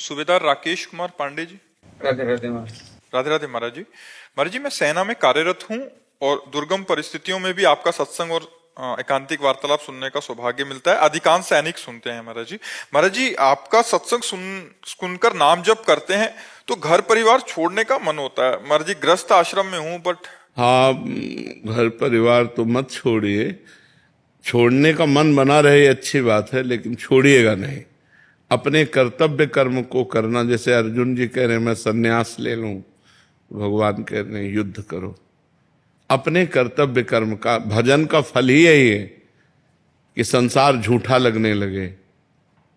सूबेदार राकेश कुमार पांडे जी। राधे राधे महाराज। राधे राधे महाराज जी। महाराज जी, मैं सेना में कार्यरत हूँ और दुर्गम परिस्थितियों में भी आपका सत्संग और एकांतिक वार्तालाप सुनने का सौभाग्य मिलता है। अधिकांश सैनिक सुनते हैं महाराज जी। महाराज जी, आपका सत्संग सुनकर नाम जप करते हैं तो घर परिवार छोड़ने का मन होता है। महाराज जी, गृहस्थ आश्रम में हूँ बट हाँ, घर परिवार तो मत छोड़िए। छोड़ने का मन बना रहे अच्छी बात है, लेकिन छोड़िएगा नहीं। अपने कर्तव्य कर्म को करना। जैसे अर्जुन जी कह रहे हैं मैं सन्यास ले लूं, भगवान कह रहे हैं युद्ध करो। अपने कर्तव्य कर्म का, भजन का फल ही यही है कि संसार झूठा लगने लगे।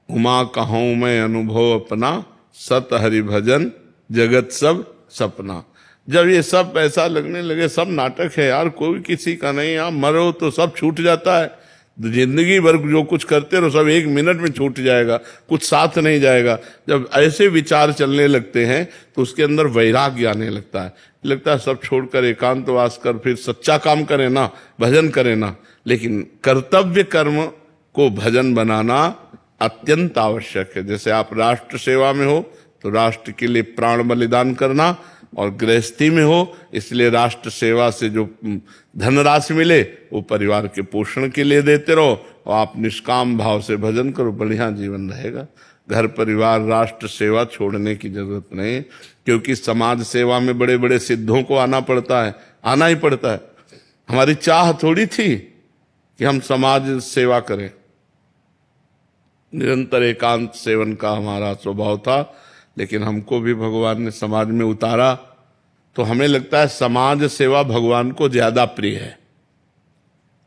उमा कहूं मैं अनुभव अपना, सत हरि भजन जगत सब सपना। जब ये सब ऐसा लगने लगे सब नाटक है यार, कोई किसी का नहीं, आप मरो तो सब छूट जाता है। जिंदगी भर जो कुछ करते रहो सब एक मिनट में छूट जाएगा, कुछ साथ नहीं जाएगा। जब ऐसे विचार चलने लगते हैं तो उसके अंदर वैराग्य आने लगता है सब छोड़कर एकांतवास कर फिर सच्चा काम करें ना, भजन करें ना। लेकिन कर्तव्य कर्म को भजन बनाना अत्यंत आवश्यक है। जैसे आप राष्ट्र सेवा में हो तो राष्ट्र के लिए प्राण बलिदान करना, और गृहस्थी में हो इसलिए राष्ट्र सेवा से जो धनराशि मिले वो परिवार के पोषण के लिए देते रहो, और आप निष्काम भाव से भजन करो, बढ़िया जीवन रहेगा। घर परिवार राष्ट्र सेवा छोड़ने की जरूरत नहीं, क्योंकि समाज सेवा में बड़े बड़े सिद्धों को आना पड़ता है, आना ही पड़ता है। हमारी चाह थोड़ी थी कि हम समाज सेवा करें। निरंतर एकांत सेवन का हमारा स्वभाव था, लेकिन हमको भी भगवान ने समाज में उतारा तो हमें लगता है समाज सेवा भगवान को ज्यादा प्रिय है।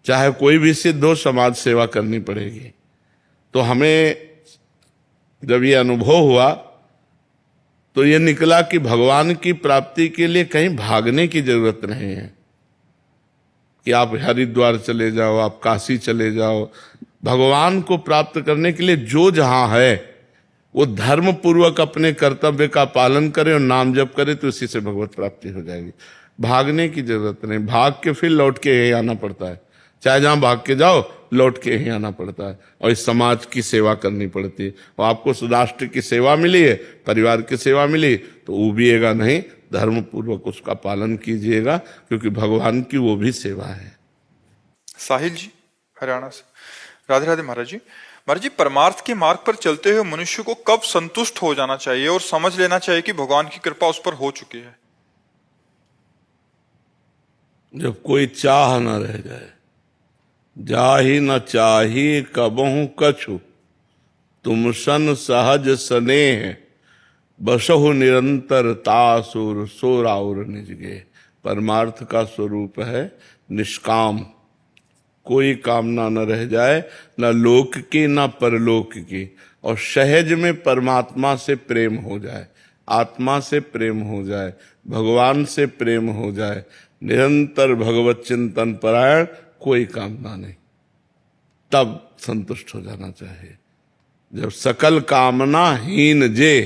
चाहे कोई भी सिद्ध हो, समाज सेवा करनी पड़ेगी। तो हमें जब ये अनुभव हुआ तो ये निकला कि भगवान की प्राप्ति के लिए कहीं भागने की जरूरत नहीं है कि आप हरिद्वार चले जाओ, आप काशी चले जाओ। भगवान को प्राप्त करने के लिए जो जहां है वो धर्म पूर्वक अपने कर्तव्य का पालन करे और नाम जप करे तो इसी से भगवत प्राप्ति हो जाएगी। भागने की जरूरत नहीं, भाग के फिर लौट के यही आना पड़ता है। चाहे जहां भाग के जाओ लौट के यही आना पड़ता है, और इस समाज की सेवा करनी पड़ती है। और आपको राष्ट्र की सेवा मिली है, परिवार की सेवा मिली तो उबिएगा नहीं, धर्म पूर्वक उसका पालन कीजिएगा, क्योंकि भगवान की वो भी सेवा है। साहिल जी हरियाणा से। राधे राधे महाराज जी। महाराज जी, परमार्थ के मार्ग पर चलते हुए मनुष्य को कब संतुष्ट हो जाना चाहिए और समझ लेना चाहिए कि भगवान की कृपा उस पर हो चुकी है? जब कोई चाह न रह जाए। जाहि न चाही कबहु कछु, तुम सन सहज स्नेह, बसहु निरंतर तासुर सोराउर निजगे। परमार्थ का स्वरूप है निष्काम, कोई कामना न रह जाए, न लोक की न परलोक की, और सहज में परमात्मा से प्रेम हो जाए, आत्मा से प्रेम हो जाए, भगवान से प्रेम हो जाए, निरंतर भगवत चिंतन परायण, कोई कामना नहीं, तब संतुष्ट हो जाना चाहिए। जब सकल कामना हीन जे,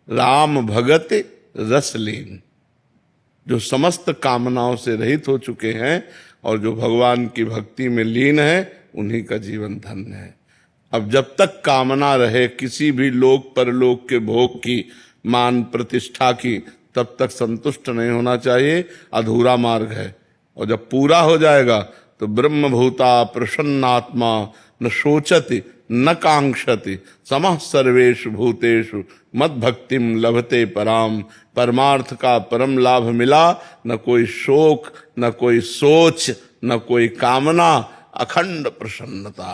राम भगत रस लीन। जो समस्त कामनाओं से रहित हो चुके हैं और जो भगवान की भक्ति में लीन है, उन्हीं का जीवन धन्य है। अब जब तक कामना रहे किसी भी लोक परलोक के भोग की, मान प्रतिष्ठा की, तब तक संतुष्ट नहीं होना चाहिए, अधूरा मार्ग है। और जब पूरा हो जाएगा तो ब्रह्मभूता प्रसन्नात्मा न शोचति न कांक्षति, समः सर्वेषु भूतेषु मद भक्तिम लभते पराम। परमार्थ का परम लाभ मिला, न कोई शोक, न कोई सोच, न कोई कामना, अखंड प्रसन्नता।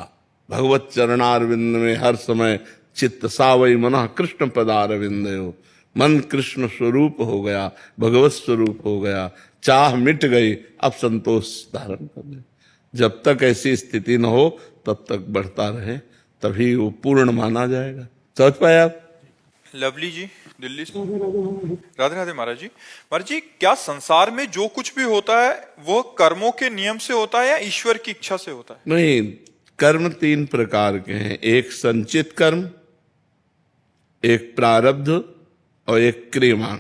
भगवत चरणारविंद में हर समय चित्त सावई मनः कृष्ण पदारविंदयो। मन कृष्ण स्वरूप हो गया, भगवत स्वरूप हो गया, चाह मिट गई, अब संतोष धारण कर ले। जब तक ऐसी स्थिति न हो तब तक बढ़ता रहे, तभी वो पूर्ण माना जाएगा। समझ पाए आप? लवली जी दिल्ली से। राधे राधे महाराज जी। महाराज जी, क्या संसार में जो कुछ भी होता है वो कर्मों के नियम से होता है या ईश्वर की इच्छा से होता है? नहीं, कर्म तीन प्रकार के हैं। एक संचित कर्म, एक प्रारब्ध और एक क्रियमाण।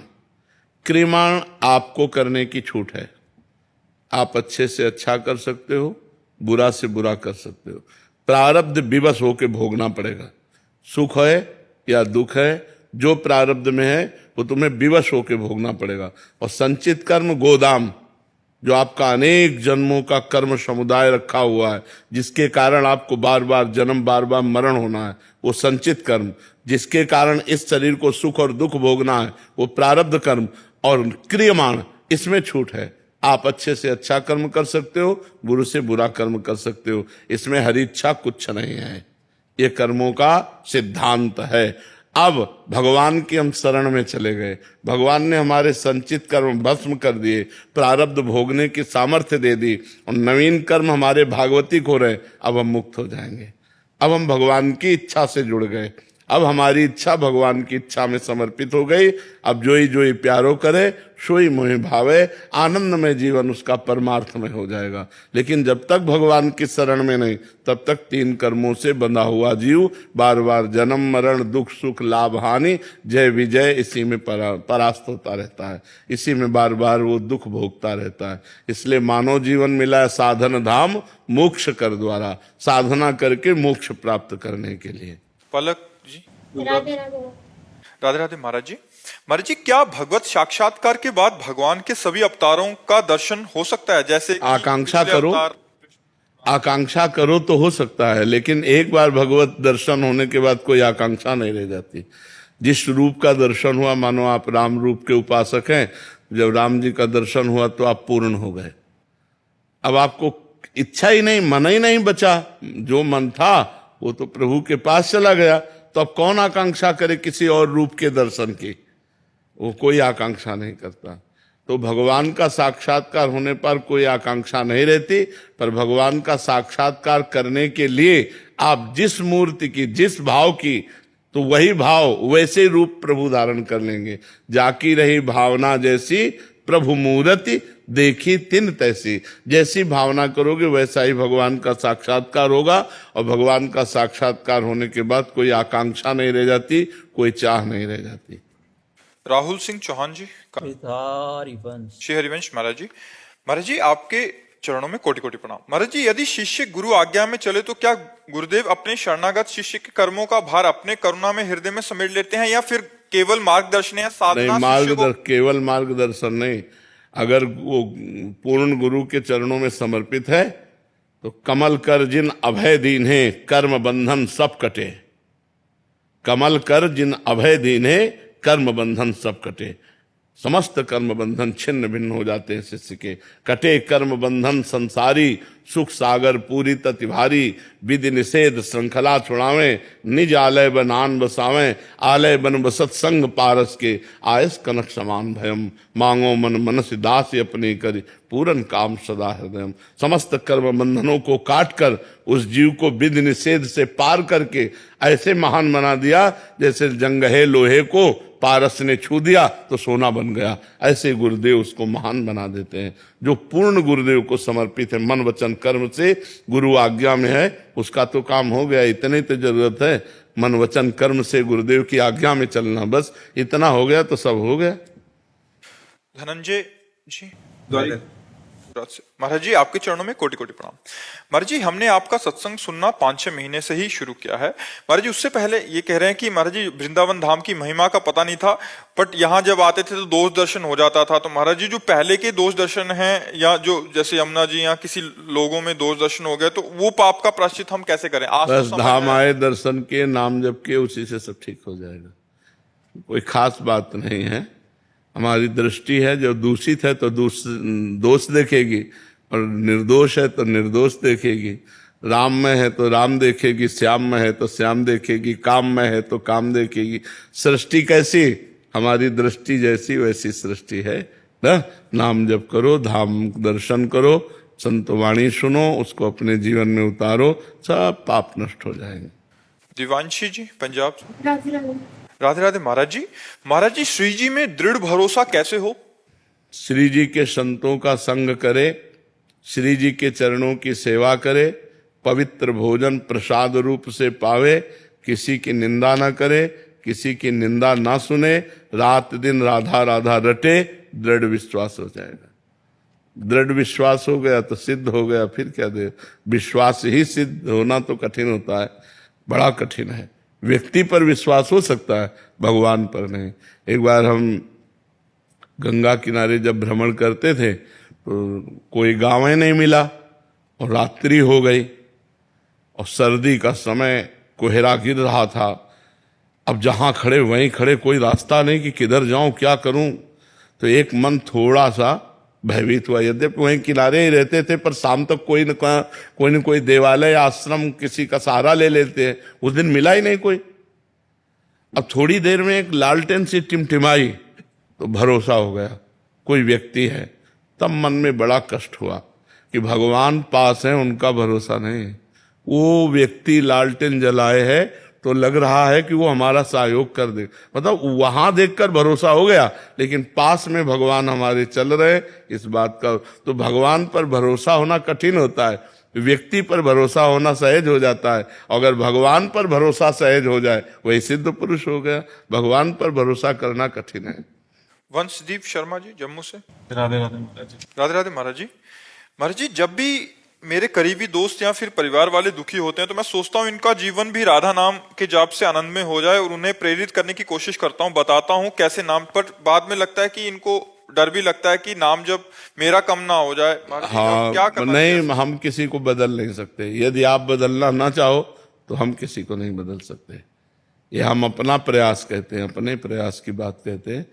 क्रियमाण आपको करने की छूट है, आप अच्छे से अच्छा कर सकते हो, बुरा से बुरा कर सकते हो। प्रारब्ध विवश होके भोगना पड़ेगा। सुख है या दुख है जो प्रारब्ध में है वो तुम्हें विवश होकर भोगना पड़ेगा। और संचित कर्म गोदाम, जो आपका अनेक जन्मों का कर्म समुदाय रखा हुआ है, जिसके कारण आपको बार बार जन्म बार बार मरण होना है, वो संचित कर्म। जिसके कारण इस शरीर को सुख और दुख भोगना है, वो प्रारब्ध कर्म। और क्रियमाण, इसमें छूट है। आप अच्छे से अच्छा कर्म कर सकते हो, बुरे से बुरा कर्म कर सकते हो। इसमें हरी इच्छा कुछ नहीं है। ये कर्मों का सिद्धांत है। अब भगवान की हम शरण में चले गए, भगवान ने हमारे संचित कर्म भस्म कर दिए, प्रारब्ध भोगने की सामर्थ्य दे दी, और नवीन कर्म हमारे भागवतिक हो रहे। अब हम मुक्त हो जाएंगे। अब हम भगवान की इच्छा से जुड़ गए। अब हमारी इच्छा भगवान की इच्छा में समर्पित हो गई। अब जोई प्यारो करे, सोई मोहि भावे, आनंद में जीवन उसका परमार्थ में हो जाएगा। लेकिन जब तक भगवान की शरण में नहीं, तब तक तीन कर्मों से बंधा हुआ जीव बार बार जन्म मरण, दुख सुख, लाभ हानि, जय विजय, इसी में परास्त होता रहता है। इसी में बार बार वो दुख भोगता रहता है। इसलिए मानव जीवन मिला है साधन धाम, मोक्ष कर द्वारा, साधना करके मोक्ष प्राप्त करने के लिए। पलक जी। राधे राधे। राधे राधे महाराज जी। महाराज जी, क्या भगवत साक्षात्कार के बाद भगवान के सभी अवतारों का दर्शन हो सकता है? जैसे कि आकांक्षा पिछले करो, अवतार- आकांक्षा करो तो हो सकता है, लेकिन एक बार भगवत दर्शन होने के बाद कोई आकांक्षा नहीं रह जाती। जिस रूप का दर्शन हुआ, मानो आप राम रूप के उपासक हैं, जब राम जी का दर्शन हुआ तो आप पूर्ण हो गए। अब आपको इच्छा ही नहीं, मन ही नहीं बचा। जो मन था वो तो प्रभु के पास चला गया। तो अब कौन आकांक्षा करे किसी और रूप के दर्शन की? वो कोई आकांक्षा नहीं करता। तो भगवान का साक्षात्कार होने पर कोई आकांक्षा नहीं रहती। पर भगवान का साक्षात्कार करने के लिए आप जिस मूर्ति की, जिस भाव की, तो वही भाव वैसे रूप प्रभु धारण कर लेंगे। जाकी रही भावना जैसी, प्रभु मूर्ति देखी तिन तैसी। जैसी भावना करोगे वैसा ही भगवान का साक्षात्कार होगा। और भगवान का साक्षात्कार होने के बाद कोई आकांक्षा नहीं रह जाती, कोई चाह नहीं रह जाती। राहुल सिंह चौहान जी। श्री हरिवंश महाराज जी। महाराज जी, आपके चरणों में कोटि कोटि प्रणाम। महाराज जी, यदि शिष्य गुरु आज्ञा में चले तो क्या गुरुदेव अपने शरणागत शिष्य के कर्मों का भार अपने करुणा में हृदय में समेट लेते हैं, या फिर केवल मार्गदर्शन या साधना? नहीं, केवल मार्गदर्शन नहीं। अगर वो पूर्ण गुरु के चरणों में समर्पित है तो कमल कर जिन अभय दीन है, कर्म बंधन सब कटे। कमल कर जिन अभय दीन है, कर्म बंधन सब कटे। समस्त कर्म बंधन छिन्न भिन्न हो जाते हैं शिष्य के। कटे कर्म बंधन संसारी, सुख सागर पूरी तति भारी। विधि निषेध श्रृंखला छुड़ावे, निज आलय बनान बसावे। आलय बन बसत संग पारस के, आयस कनक समान भयम। मांगो मन मनस दास अपने करी, पूरन काम सदा हृदयम। समस्त कर्म बंधनों को काट कर उस जीव को विधि निषेध से पार करके ऐसे महान बना दिया जैसे जंगहे लोहे को पारस ने छू दिया तो सोना बन गया। ऐसे गुरुदेव उसको महान बना देते हैं। जो पूर्ण गुरुदेव को समर्पित है मन वचन कर्म से, गुरु आज्ञा में है, उसका तो काम हो गया। इतनी तो जरूरत है, मन वचन कर्म से गुरुदेव की आज्ञा में चलना, बस इतना हो गया तो सब हो गया। धनंजय जी। महाराज जी, आपके चरणों में कोटि कोटि प्रणाम। महाराज जी, हमने आपका सत्संग सुनना 5-6 महीने से ही शुरू किया है। महाराज जी, उससे पहले ये कह रहे हैं कि महाराज जी, वृंदावन धाम की महिमा का पता नहीं था, बट यहाँ जब आते थे तो दोष दर्शन हो जाता था। तो महाराज जी, जो पहले के दोष दर्शन हैं, या जो जैसे यमुना जी या किसी लोगों में दोष दर्शन हो गए, तो वो पाप का प्रायश्चित हम कैसे करें? आज बस धाम आए, दर्शन के, नाम जप के, उसी से सब ठीक हो जाएगा। कोई खास बात नहीं है। हमारी दृष्टि है, जो दूषित है तो दोष देखेगी, और निर्दोष है तो निर्दोष देखेगी। राम में है तो राम देखेगी, श्याम में है तो श्याम देखेगी, काम में है तो काम देखेगी। सृष्टि कैसी? हमारी दृष्टि जैसी वैसी सृष्टि है ना। नाम जप करो, धाम दर्शन करो, संत वाणी सुनो, उसको अपने जीवन में उतारो, सब पाप नष्ट हो जाएंगे। दिवांशी जी, पंजाब से। राधे राधे। राधे राधे महाराज जी। महाराज जी, श्री जी में दृढ़ भरोसा कैसे हो? श्री जी के संतों का संग करे, श्री जी के चरणों की सेवा करे, पवित्र भोजन प्रसाद रूप से पावे, किसी की निंदा ना करे, किसी की निंदा ना सुने, रात दिन राधा राधा रटे, दृढ़ विश्वास हो जाएगा। दृढ़ विश्वास हो गया तो सिद्ध हो गया, फिर क्या दे। विश्वास ही सिद्ध होना तो कठिन होता है, बड़ा कठिन है। व्यक्ति पर विश्वास हो सकता है, भगवान पर नहीं। एक बार हम गंगा किनारे जब भ्रमण करते थे तो कोई गाँव ही नहीं मिला और रात्रि हो गई और सर्दी का समय, कोहरा गिर रहा था। अब जहाँ खड़े वहीं खड़े, कोई रास्ता नहीं कि किधर जाऊं, क्या करूं। तो एक मन थोड़ा सा भयभीत हुआ। यद्यपि वहीं किनारे ही रहते थे, पर शाम तक कोई न कोई देवालय, आश्रम, किसी का सहारा ले लेते हैं। उस दिन मिला ही नहीं कोई। अब थोड़ी देर में एक लालटेन सी टिमटिमाई तो भरोसा हो गया कोई व्यक्ति है। तब मन में बड़ा कष्ट हुआ कि भगवान पास है, उनका भरोसा नहीं। वो व्यक्ति लालटेन जलाए है तो लग रहा है कि वो हमारा सहयोग कर दे, मतलब वहां देखकर भरोसा हो गया, लेकिन पास में भगवान हमारे चल रहे इस बात का। तो भगवान पर भरोसा होना कठिन होता है, व्यक्ति पर भरोसा होना सहज हो जाता है। अगर भगवान पर भरोसा सहज हो जाए वही सिद्ध पुरुष हो गया। भगवान पर भरोसा करना कठिन है। वंशदीप शर्मा जी जम्मू से। राधे राधे महाराज जी। राधे राधे महाराज जी। महाराज जी, जब भी मेरे करीबी दोस्त या फिर परिवार वाले दुखी होते हैं तो मैं सोचता हूँ इनका जीवन भी राधा नाम के जाप से आनंदमय हो जाए और उन्हें प्रेरित करने की कोशिश करता हूँ, बताता हूँ कैसे नाम। पर बाद में लगता है कि इनको डर भी लगता है कि नाम जब मेरा कम ना हो जाए। हाँ, क्या करना नहीं, हम किसी को बदल नहीं सकते। यदि आप बदलना ना चाहो तो हम किसी को नहीं बदल सकते। ये हम अपना प्रयास कहते हैं, अपने प्रयास की बात कहते हैं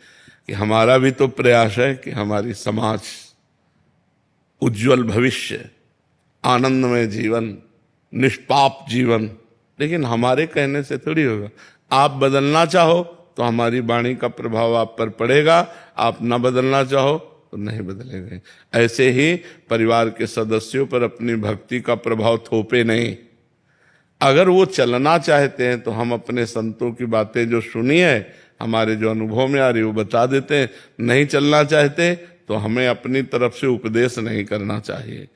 कि हमारा भी तो प्रयास है कि हमारी समाज, उज्जवल भविष्य, आनंदमय जीवन, निष्पाप जीवन, लेकिन हमारे कहने से थोड़ी होगा। आप बदलना चाहो तो हमारी वाणी का प्रभाव आप पर पड़ेगा, आप ना बदलना चाहो तो नहीं बदलेंगे। ऐसे ही परिवार के सदस्यों पर अपनी भक्ति का प्रभाव थोपे नहीं। अगर वो चलना चाहते हैं तो हम अपने संतों की बातें जो सुनी है, हमारे जो अनुभव में आ रही, वो बता देते हैं। नहीं चलना चाहते तो हमें अपनी तरफ से उपदेश नहीं करना चाहिए।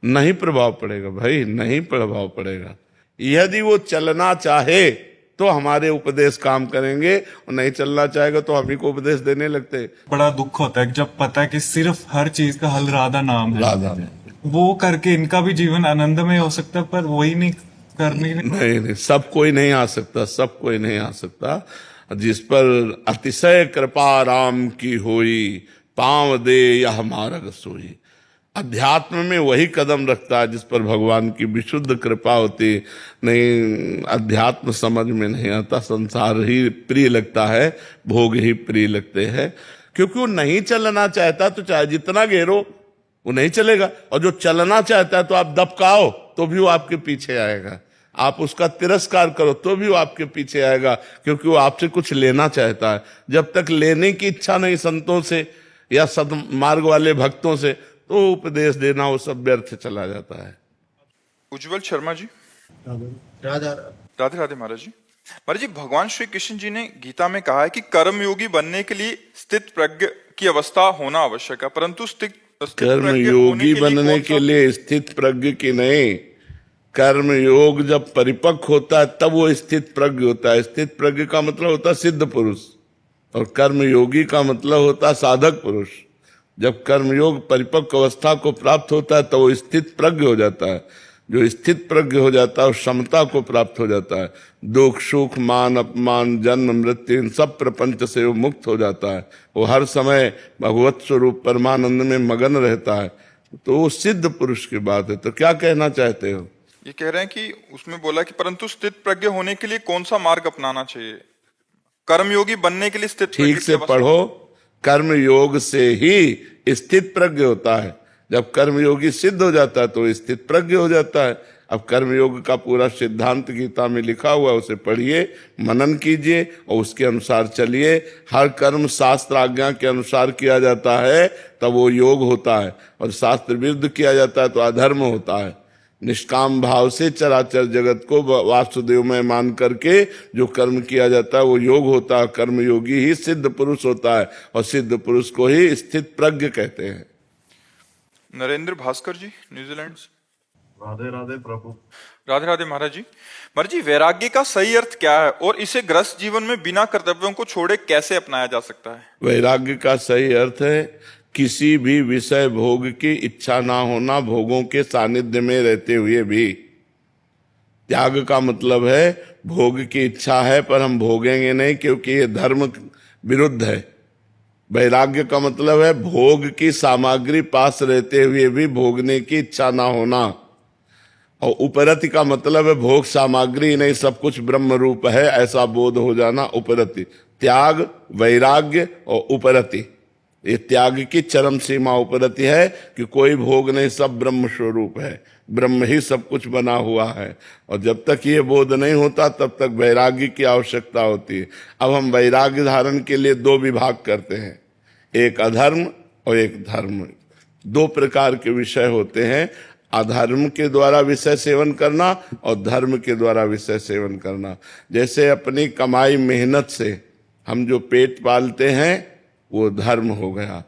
नहीं प्रभाव पड़ेगा भाई, नहीं प्रभाव पड़ेगा। यदि वो चलना चाहे तो हमारे उपदेश काम करेंगे, और नहीं चलना चाहेगा तो हम ही को उपदेश देने लगते। बड़ा दुख होता है जब पता है कि सिर्फ हर चीज का हल राधा नाम है। राधा वो करके इनका भी जीवन आनंदमय हो सकता है, पर वही नहीं करने। नहीं, सब कोई नहीं आ सकता, सब कोई नहीं आ सकता। जिस पर अतिशय कृपा राम की होई, पांव दे यह मार्ग सोई। अध्यात्म में वही कदम रखता है जिस पर भगवान की विशुद्ध कृपा होती। नहीं, अध्यात्म समझ में नहीं आता, संसार ही प्रिय लगता है, भोग ही प्रिय लगते हैं। क्योंकि वो नहीं चलना चाहता तो चाहे जितना घेरो वो नहीं चलेगा, और जो चलना चाहता है तो आप दबकाओ तो भी वो आपके पीछे आएगा, आप उसका तिरस्कार करो तो भी वो आपके पीछे आएगा, क्योंकि वो आपसे कुछ लेना चाहता है। जब तक लेने की इच्छा नहीं संतों से या सदमार्ग वाले भक्तों से, तो उपदेश देना वो सब व्यर्थ चला जाता है। उज्जवल शर्मा जी। राधा राधे राधे महाराज जी। महाराज जी, भगवान श्री कृष्ण जी ने गीता में कहा है कि कर्मयोगी बनने के लिए स्थित प्रज्ञ की अवस्था होना आवश्यक है, परंतु कर्मयोगी बनने के लिए स्थित प्रज्ञ की नहीं, कर्म योग जब परिपक्व होता है तब वो स्थित प्रज्ञ होता है। स्थित प्रज्ञ का मतलब होता है सिद्ध पुरुष, और कर्मयोगी का मतलब होता है साधक पुरुष। जब कर्मयोग परिपक्व अवस्था को प्राप्त होता है तो वो स्थित प्रज्ञ हो जाता है। जो स्थित प्रज्ञ हो जाता है उस समता को प्राप्त हो जाता है। दुख सुख मान अपमान जन्म मृत्यु इन सब प्रपंच से वो मुक्त हो जाता है। वो हर समय भगवत स्वरूप परमानंद में मगन रहता है। तो वो सिद्ध पुरुष की बात है। तो क्या कहना चाहते हो? ये कह रहे हैं कि उसमें बोला कि परंतु स्थित प्रज्ञ होने के लिए कौन सा मार्ग अपनाना चाहिए? कर्मयोगी बनने के लिए स्थित ठीक से पढ़ो, कर्म योग से ही स्थित प्रज्ञ होता है। जब कर्मयोगी सिद्ध हो जाता है तो स्थित प्रज्ञ हो जाता है। अब कर्मयोग का पूरा सिद्धांत गीता में लिखा हुआ, उसे पढ़िए, मनन कीजिए और उसके अनुसार चलिए। हर कर्म शास्त्र आज्ञा के अनुसार किया जाता है तब वो योग होता है, और शास्त्र विरुद्ध किया जाता है तो अधर्म होता है। निष्काम भाव से चराचर जगत को वासुदेव में मान करके जो कर्म किया जाता है वो योग होता है। कर्मयोगी ही सिद्ध पुरुष होता है, और सिद्ध पुरुष को ही स्थित प्रज्ञ कहते हैं। नरेंद्र भास्कर जी, न्यूजीलैंड से। राधे राधे प्रभु। राधे राधे महाराज जी। महाराज जी, वैराग्य का सही अर्थ क्या है और इसे ग्रस्त जीवन में बिना कर्तव्यों को छोड़े कैसे अपनाया जा सकता है? वैराग्य का सही अर्थ है किसी भी विषय भोग की इच्छा ना होना, भोगों के सानिध्य में रहते हुए भी। त्याग का मतलब है भोग की इच्छा है पर हम भोगेंगे नहीं क्योंकि ये धर्म विरुद्ध है। वैराग्य का मतलब है भोग की सामग्री पास रहते हुए भी भोगने की इच्छा ना होना, और उपरति का मतलब है भोग सामग्री नहीं, सब कुछ ब्रह्म रूप है ऐसा बोध हो जाना उपरति। त्याग, वैराग्य और उपरति, ये त्याग की चरम सीमा उपरति है कि कोई भोग नहीं, सब ब्रह्म स्वरूप है, ब्रह्म ही सब कुछ बना हुआ है। और जब तक ये बोध नहीं होता तब तक वैराग्य की आवश्यकता होती है। अब हम वैराग्य धारण के लिए दो विभाग करते हैं, एक अधर्म और एक धर्म। दो प्रकार के विषय होते हैं, अधर्म के द्वारा विषय सेवन करना और धर्म के द्वारा विषय सेवन करना। जैसे अपनी कमाई मेहनत से हम जो पेट पालते हैं वो धर्म हो गया,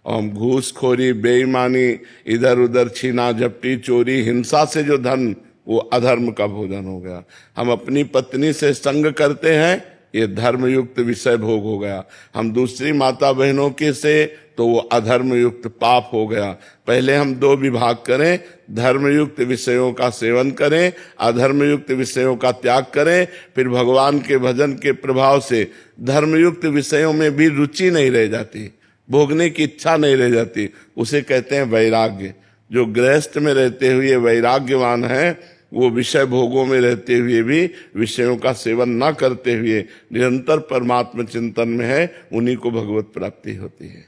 और हम घूसखोरी, बेईमानी, इधर उधर छीना झपटी, चोरी, हिंसा से जो धन, वो अधर्म का भोजन हो गया। हम अपनी पत्नी से संग करते हैं, ये धर्मयुक्त विषय भोग हो गया। हम दूसरी माता बहनों के से, तो वो अधर्मयुक्त पाप हो गया। पहले हम दो विभाग करें, धर्मयुक्त विषयों का सेवन करें, अधर्मयुक्त विषयों का त्याग करें, फिर भगवान के भजन के प्रभाव से धर्मयुक्त विषयों में भी रुचि नहीं रह जाती, भोगने की इच्छा नहीं रह जाती। उसे कहते हैं वैराग्य। जो गृहस्थ में रहते हुए वैराग्यवान है, वो विषय भोगों में रहते हुए भी विषयों का सेवन न करते हुए निरंतर परमात्मा चिंतन में है, उन्हीं को भगवत प्राप्ति होती है।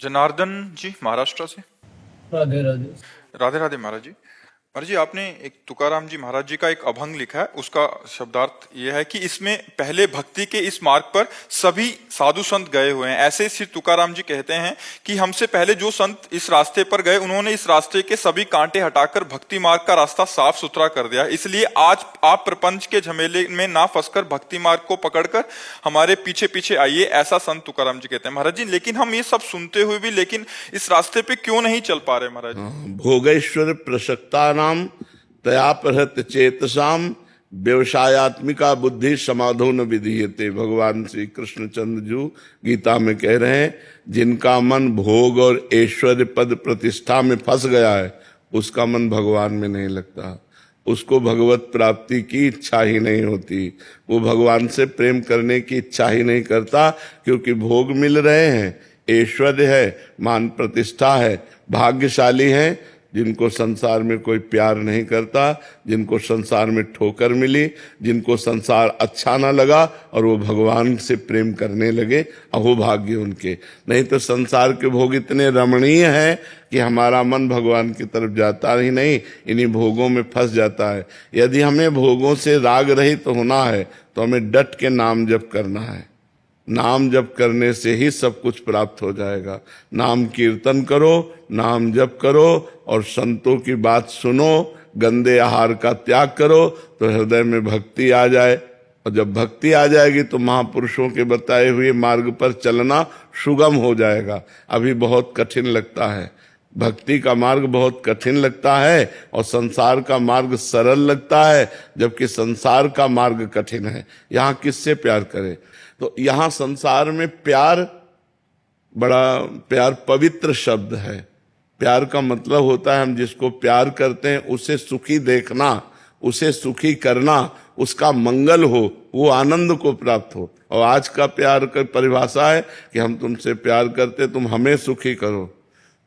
जनार्दन जी महाराष्ट्र से। राधे राधे। राधे राधे महाराज जी। महाराज जी, आपने एक तुकाराम जी महाराज जी का एक अभंग लिखा है, उसका शब्दार्थ यह है कि इसमें पहले भक्ति के इस मार्ग पर सभी साधु संत गए हुए हैं। ऐसे श्री तुकाराम जी कहते हैं कि हमसे पहले जो संत इस रास्ते पर गए, उन्होंने इस रास्ते के सभी कांटे हटाकर भक्ति मार्ग का रास्ता साफ सुथरा कर दिया। इसलिए आज आप प्रपंच के झमेले में ना फंसकर भक्ति मार्ग को पकड़कर हमारे पीछे पीछे आइए, ऐसा संत तुकाराम जी कहते हैं। महाराज जी, लेकिन हम ये सब सुनते हुए भी लेकिन इस रास्ते पे क्यों नहीं चल पा रहे महाराज जी? भोगेश्वर प्रसक्ता नाम तया प्रहत चेतसाम व्यवसायत्मिका बुद्धि समाधो न विधीयते। भगवान श्री कृष्णचंद्र जी गीता में कह रहे हैं, जिनका मन भोग और ऐश्वर्य पद प्रतिष्ठा में फंस गया है, उसका मन भगवान में नहीं लगता, उसको भगवत प्राप्ति की इच्छा ही नहीं होती, वो भगवान से प्रेम करने की इच्छा ही नहीं करता, क्योंकि भोग मिल रहे हैं, ऐश्वर्य है, मान प्रतिष्ठा है, भाग्यशाली है जिनको संसार में कोई प्यार नहीं करता, जिनको संसार में ठोकर मिली, जिनको संसार अच्छा ना लगा और वो भगवान से प्रेम करने लगे, अहो भाग्य उनके। नहीं तो संसार के भोग इतने रमणीय हैं कि हमारा मन भगवान की तरफ जाता ही नहीं, इन्हीं भोगों में फंस जाता है। यदि हमें भोगों से राग रहित होना है तो हमें डट के नाम जप करना है। नाम जप करने से ही सब कुछ प्राप्त हो जाएगा। नाम कीर्तन करो, नाम जप करो और संतों की बात सुनो, गंदे आहार का त्याग करो तो हृदय में भक्ति आ जाए, और जब भक्ति आ जाएगी तो महापुरुषों के बताए हुए मार्ग पर चलना सुगम हो जाएगा। अभी बहुत कठिन लगता है, भक्ति का मार्ग बहुत कठिन लगता है और संसार का मार्ग सरल लगता है, जबकि संसार का मार्ग कठिन है। यहाँ किससे प्यार करें? तो यहाँ संसार में प्यार, बड़ा प्यार पवित्र शब्द है। प्यार का मतलब होता है हम जिसको प्यार करते हैं उसे सुखी देखना, उसे सुखी करना, उसका मंगल हो, वो आनंद को प्राप्त हो। और आज का प्यार का परिभाषा है कि हम तुमसे प्यार करते, तुम हमें सुखी करो,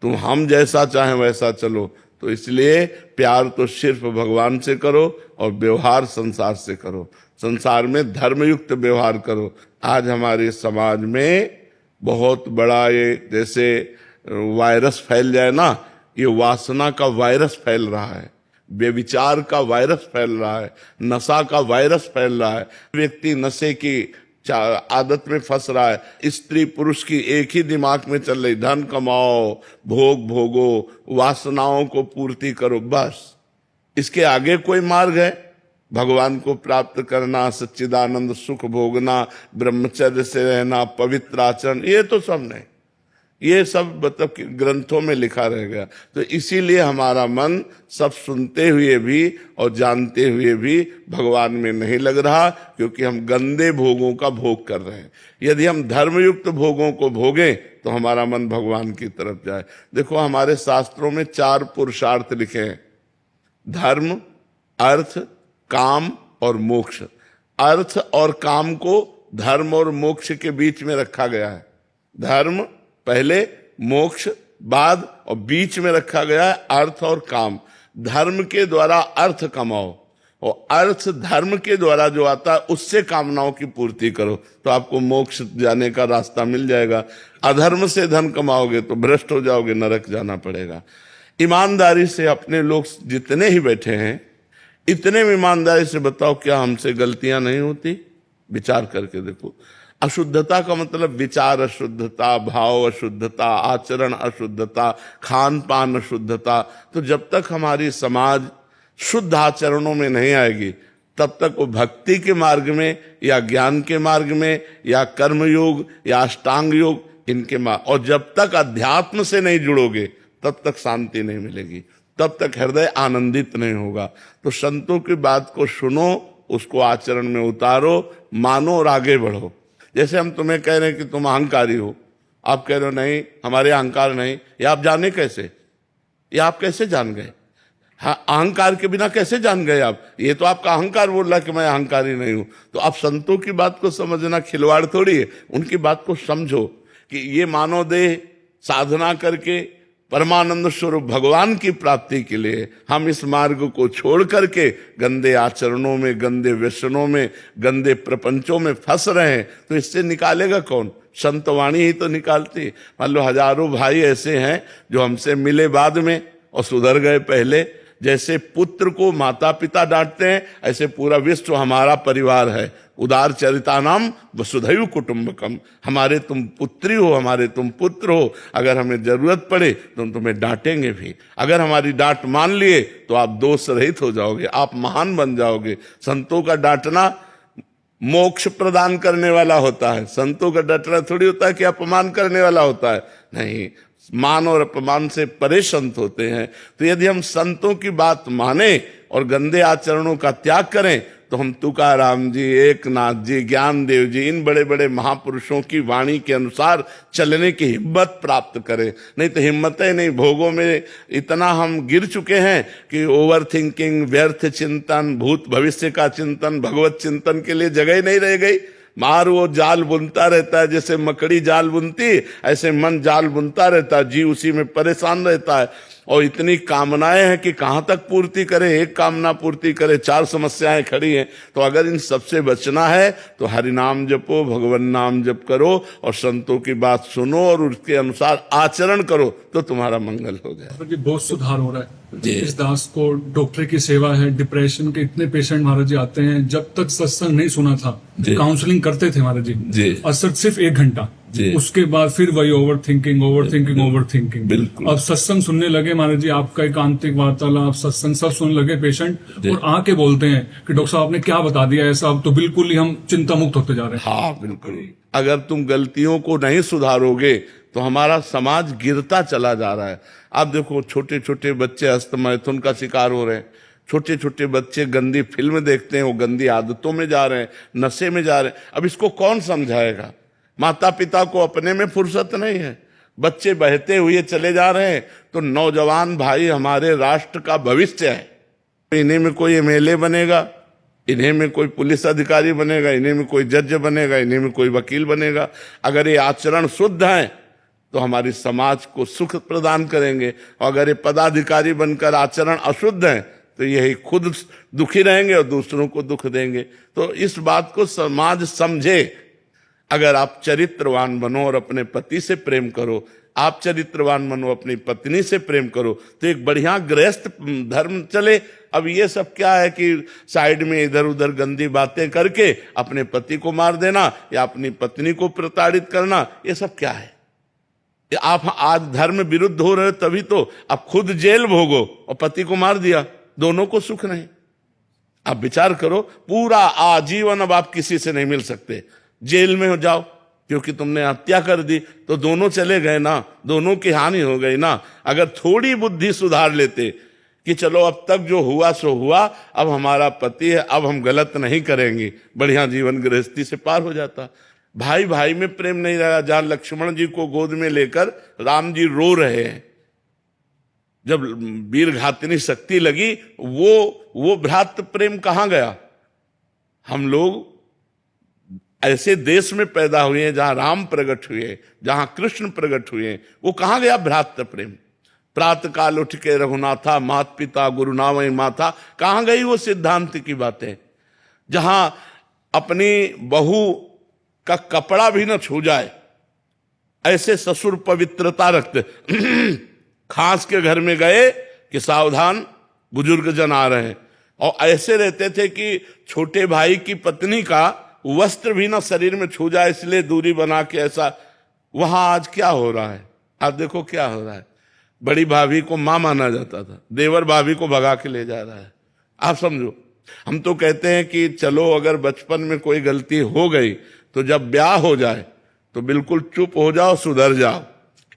तुम हम जैसा चाहें वैसा चलो। तो इसलिए प्यार तो सिर्फ भगवान से करो और व्यवहार संसार से करो, संसार में धर्मयुक्त व्यवहार करो। आज हमारे समाज में बहुत बड़ा ये जैसे वायरस फैल जाए ना, ये वासना का वायरस फैल रहा है, व्यभिचार का वायरस फैल रहा है, नशा का वायरस फैल रहा है। व्यक्ति नशे की आदत में फंस रहा है, स्त्री पुरुष की एक ही दिमाग में चल रही, धन कमाओ, भोग भोगो, वासनाओं को पूर्ति करो, बस। इसके आगे कोई मार्ग है? भगवान को प्राप्त करना, सच्चिदानंद सुख भोगना, ब्रह्मचर्य से रहना, पवित्र आचरण, ये तो सब नहीं, ये सब मतलब ग्रंथों में लिखा रह गया। तो इसीलिए हमारा मन सब सुनते हुए भी और जानते हुए भी भगवान में नहीं लग रहा, क्योंकि हम गंदे भोगों का भोग कर रहे हैं। यदि हम धर्मयुक्त भोगों को भोगें तो हमारा मन भगवान की तरफ जाए। देखो हमारे शास्त्रों में 4 पुरुषार्थ लिखे हैं, धर्म, अर्थ, काम और मोक्ष। अर्थ और काम को धर्म और मोक्ष के बीच में रखा गया है। धर्म पहले, मोक्ष बाद, और बीच में रखा गया है अर्थ और काम। धर्म के द्वारा अर्थ कमाओ और अर्थ धर्म के द्वारा जो आता है उससे कामनाओं की पूर्ति करो, तो आपको मोक्ष जाने का रास्ता मिल जाएगा। अधर्म से धन कमाओगे तो भ्रष्ट हो जाओगे, नरक जाना पड़ेगा। ईमानदारी से अपने लोग जितने ही बैठे हैं, इतने में ईमानदारी से बताओ क्या हमसे गलतियां नहीं होती? विचार करके देखो। अशुद्धता का मतलब विचार अशुद्धता, भाव अशुद्धता, आचरण अशुद्धता, खान पान अशुद्धता। तो जब तक हमारी समाज शुद्ध आचरणों में नहीं आएगी तब तक वो भक्ति के मार्ग में या ज्ञान के मार्ग में या कर्म योग या अष्टांग योग इनके मार्ग, और जब तक अध्यात्म से नहीं जुड़ोगे तब तक शांति नहीं मिलेगी, तब तक हृदय आनंदित नहीं होगा। तो संतों की बात को सुनो, उसको आचरण में उतारो, मानो और आगे बढ़ो। जैसे हम तुम्हें कह रहे हैं कि तुम अहंकारी हो, आप कह रहे हो नहीं हमारे अहंकार नहीं, ये आप जाने कैसे? ये आप कैसे जान गए? हाँ, अहंकार के बिना कैसे जान गए आप? ये तो आपका अहंकार बोल रहा कि मैं अहंकारी नहीं हूं। तो आप संतों की बात को समझना खिलवाड़ थोड़ी है, उनकी बात को समझो कि ये मानव देह साधना करके परमानंद स्वरूप भगवान की प्राप्ति के लिए हम इस मार्ग को छोड़ करके गंदे आचरणों में, गंदे व्यसनों में, गंदे प्रपंचों में फंस रहे हैं। तो इससे निकालेगा कौन? संतवाणी ही तो निकालती। मान लो हजारों भाई ऐसे हैं जो हमसे मिले बाद में और सुधर गए पहले। जैसे पुत्र को माता पिता डांटते हैं, ऐसे पूरा विश्व हमारा परिवार है। उदार चरितानाम वसुधैव कुटुंबकम। हमारे तुम पुत्री हो, हमारे तुम पुत्र हो। अगर हमें जरूरत पड़े तो हम तुम्हें डांटेंगे भी। अगर हमारी डांट मान लिए तो आप दोष रहित हो जाओगे, आप महान बन जाओगे। संतों का डांटना मोक्ष प्रदान करने वाला होता है। संतों का डांटना थोड़ी होता है कि अपमान करने वाला होता है। नहीं, मान और अपमान से परे संत होते हैं। तो यदि हम संतों की बात माने और गंदे आचरणों का त्याग करें तो हम तुकाराम जी, एकनाथ जी, ज्ञानदेव जी, इन बड़े बड़े महापुरुषों की वाणी के अनुसार चलने की हिम्मत प्राप्त करें। नहीं तो हिम्मत ही नहीं, भोगों में इतना हम गिर चुके हैं कि ओवर थिंकिंग, व्यर्थ चिंतन, भूत भविष्य का चिंतन, भगवत चिंतन के लिए जगह ही नहीं रह गई। मार वो जाल बुनता रहता है, जैसे मकड़ी जाल बुनती, ऐसे मन जाल बुनता रहता है, जी उसी में परेशान रहता है। और इतनी कामनाएं हैं कि कहां तक पूर्ति करें, एक कामना पूर्ति करें, चार समस्याएं खड़ी हैं। तो अगर इन सबसे बचना है तो हरि नाम जपो, भगवान नाम जप करो और संतों की बात सुनो और उसके अनुसार आचरण करो तो तुम्हारा मंगल हो जाए। जी बहुत सुधार हो रहा है इस दास को। डॉक्टर की सेवा है, डिप्रेशन के इतने पेशेंट महाराज जी आते हैं। जब तक सत्संग नहीं सुना था, काउंसलिंग करते थे महाराज जी, असर सिर्फ 1 घंटा, उसके बाद फिर वही ओवर थिंकिंग। बिल्कुल। अब सत्संग सुनने लगे महाराज जी, आपका एकांतिक वार्तालाप, सत्संग सब सुनने लगे पेशेंट, और आके बोलते हैं कि डॉक्टर साहब आपने क्या बता दिया ऐसा, अब तो बिल्कुल ही हम चिंता मुक्त होते जा रहे हैं। हाँ बिल्कुल। अगर तुम गलतियों को नहीं सुधारोगे तो हमारा समाज गिरता चला जा रहा है। आप देखो छोटे छोटे बच्चे हस्तमैथुन का शिकार हो रहे हैं, छोटे छोटे बच्चे गंदी फिल्म देखते हैं, वो गंदी आदतों में जा रहे हैं, नशे में जा रहे हैं। अब इसको कौन समझाएगा? माता पिता को अपने में फुर्सत नहीं है, बच्चे बहते हुए चले जा रहे हैं। तो नौजवान भाई हमारे राष्ट्र का भविष्य है। इन्हीं में कोई एमएलए बनेगा, इन्हीं में कोई पुलिस अधिकारी बनेगा, इन्हीं में कोई जज बनेगा, इन्हीं में कोई वकील बनेगा। अगर ये आचरण शुद्ध है तो हमारी समाज को सुख प्रदान करेंगे, और अगर ये पदाधिकारी बनकर आचरण अशुद्ध है तो यही खुद दुखी रहेंगे और दूसरों को दुख देंगे। तो इस बात को समाज समझे। अगर आप चरित्रवान बनो और अपने पति से प्रेम करो, आप चरित्रवान बनो, अपनी पत्नी से प्रेम करो, तो एक बढ़िया गृहस्थ धर्म चले। अब ये सब क्या है कि साइड में इधर उधर गंदी बातें करके अपने पति को मार देना या अपनी पत्नी को प्रताड़ित करना, ये सब क्या है? आप आज धर्म विरुद्ध हो रहे हो तभी तो आप खुद जेल भोगो और पति को मार दिया, दोनों को सुख नहीं। आप विचार करो, पूरा आजीवन अब आप किसी से नहीं मिल सकते, जेल में हो जाओ क्योंकि तुमने हत्या कर दी, तो दोनों चले गए ना, दोनों की हानि हो गई ना। अगर थोड़ी बुद्धि सुधार लेते कि चलो अब तक जो हुआ सो हुआ, अब हमारा पति है, अब हम गलत नहीं करेंगे, बढ़िया जीवन गृहस्थी से पार हो जाता। भाई भाई में प्रेम नहीं रहा। जहां लक्ष्मण जी को गोद में लेकर राम जी रो रहे हैं, जब वीर घातिनी शक्ति लगी, वो भ्रातृ प्रेम कहां गया? हम लोग ऐसे देश में पैदा हुए हैं जहां राम प्रकट हुए, जहां कृष्ण प्रकट हुए। वो कहां गया भ्रातृ प्रेम? प्रातः काल उठ के रघुनाथा, मात पिता गुरु नावै माथा, कहां गई वो सिद्धांत की बातें? जहां अपनी बहू का कपड़ा भी न छू जाए ऐसे ससुर पवित्रता रखते। खास के घर में गए कि सावधान बुजुर्ग जन आ रहे हैं, और ऐसे रहते थे कि छोटे भाई की पत्नी का वस्त्र भी ना शरीर में छू जाए, इसलिए दूरी बना के ऐसा। वहां आज क्या हो रहा है? आप देखो क्या हो रहा है। बड़ी भाभी को मां माना जाता था, देवर भाभी को भगा के ले जा रहा है। आप समझो, हम तो कहते हैं कि चलो अगर बचपन में कोई गलती हो गई तो जब ब्याह हो जाए तो बिल्कुल चुप हो जाओ, सुधर जाओ,